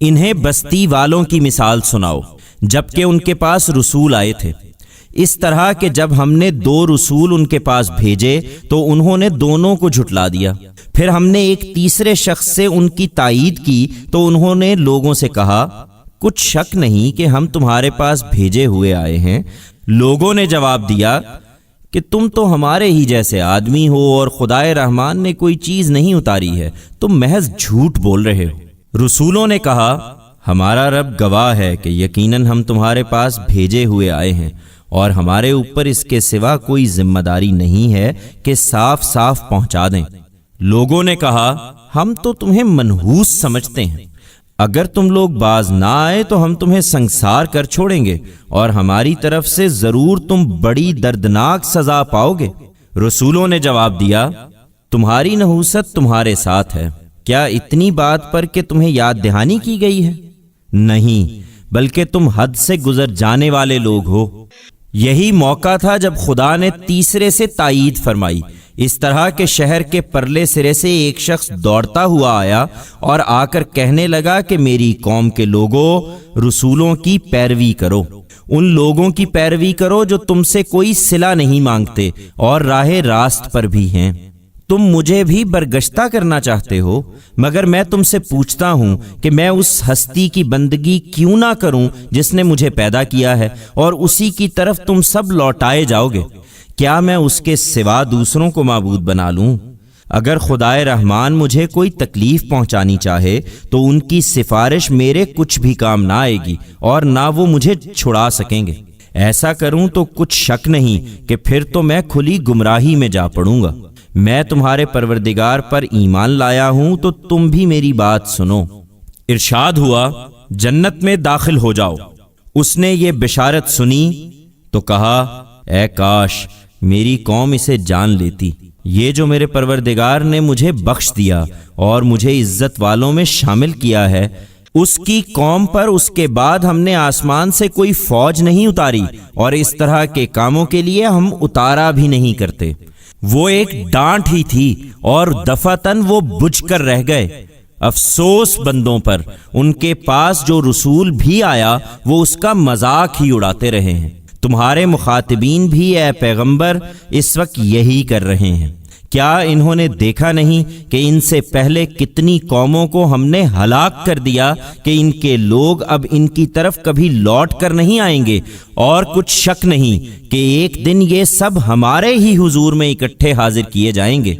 انہیں بستی والوں کی مثال سناؤ جبکہ ان کے پاس رسول آئے تھے، اس طرح کہ جب ہم نے 2 رسول ان کے پاس بھیجے تو انہوں نے دونوں کو جھٹلا دیا۔ پھر ہم نے ایک تیسرے شخص سے ان کی تائید کی تو انہوں نے لوگوں سے کہا، کچھ شک نہیں کہ ہم تمہارے پاس بھیجے ہوئے آئے ہیں۔ لوگوں نے جواب دیا کہ تم تو ہمارے ہی جیسے آدمی ہو اور خدائے رحمان نے کوئی چیز نہیں اتاری ہے، تم محض جھوٹ بول رہے ہو۔ رسولوں نے کہا، ہمارا رب گواہ ہے کہ یقیناً ہم تمہارے پاس بھیجے ہوئے آئے ہیں، اور ہمارے اوپر اس کے سوا کوئی ذمہ داری نہیں ہے کہ صاف صاف پہنچا دیں۔ لوگوں نے کہا، ہم تو تمہیں منحوس سمجھتے ہیں، اگر تم لوگ باز نہ آئے تو ہم تمہیں سنگسار کر چھوڑیں گے، اور ہماری طرف سے ضرور تم بڑی دردناک سزا پاؤ گے۔ رسولوں نے جواب دیا، تمہاری نحوست تمہارے ساتھ ہے، کیا اتنی بات پر کہ تمہیں یاد دہانی کی گئی ہے؟ نہیں، بلکہ تم حد سے گزر جانے والے لوگ ہو۔ یہی موقع تھا جب خدا نے تیسرے سے تائید فرمائی، اس طرح کے شہر کے پرلے سرے سے ایک شخص دوڑتا ہوا آیا اور آ کر کہنے لگا کہ میری قوم کے لوگوں، رسولوں کی پیروی کرو، ان لوگوں کی پیروی کرو جو تم سے کوئی صلہ نہیں مانگتے اور راہ راست پر بھی ہیں۔ تم مجھے بھی برگشتہ کرنا چاہتے ہو، مگر میں تم سے پوچھتا ہوں کہ میں اس ہستی کی بندگی کیوں نہ کروں جس نے مجھے پیدا کیا ہے، اور اسی کی طرف تم سب لوٹائے جاؤ گے؟ کیا میں اس کے سوا دوسروں کو معبود بنا لوں؟ اگر خدائے رحمان مجھے کوئی تکلیف پہنچانی چاہے تو ان کی سفارش میرے کچھ بھی کام نہ آئے گی، اور نہ وہ مجھے چھڑا سکیں گے۔ ایسا کروں تو کچھ شک نہیں کہ پھر تو میں کھلی گمراہی میں جا پڑوں گا۔ میں تمہارے پروردگار پر ایمان لایا ہوں تو تم بھی میری بات سنو۔ ارشاد ہوا، جنت میں داخل ہو جاؤ۔ اس نے یہ بشارت سنی تو کہا، اے کاش میری قوم اسے جان لیتی۔ یہ جو میرے پروردگار نے مجھے بخش دیا اور مجھے عزت والوں میں شامل کیا ہے، اس کی قوم پر اس کے بعد ہم نے آسمان سے کوئی فوج نہیں اتاری، اور اس طرح کے کاموں کے لیے ہم اتارا بھی نہیں کرتے۔ وہ ایک ڈانٹ ہی تھی اور دفعتاً وہ بجھ کر رہ گئے۔ افسوس بندوں پر، ان کے پاس جو رسول بھی آیا وہ اس کا مذاق ہی اڑاتے رہے ہیں۔ تمہارے مخاطبین بھی اے پیغمبر اس وقت یہی کر رہے ہیں۔ کیا انہوں نے دیکھا نہیں کہ ان سے پہلے کتنی قوموں کو ہم نے ہلاک کر دیا کہ ان کے لوگ اب ان کی طرف کبھی لوٹ کر نہیں آئیں گے، اور کچھ شک نہیں کہ ایک دن یہ سب ہمارے ہی حضور میں اکٹھے حاضر کیے جائیں گے۔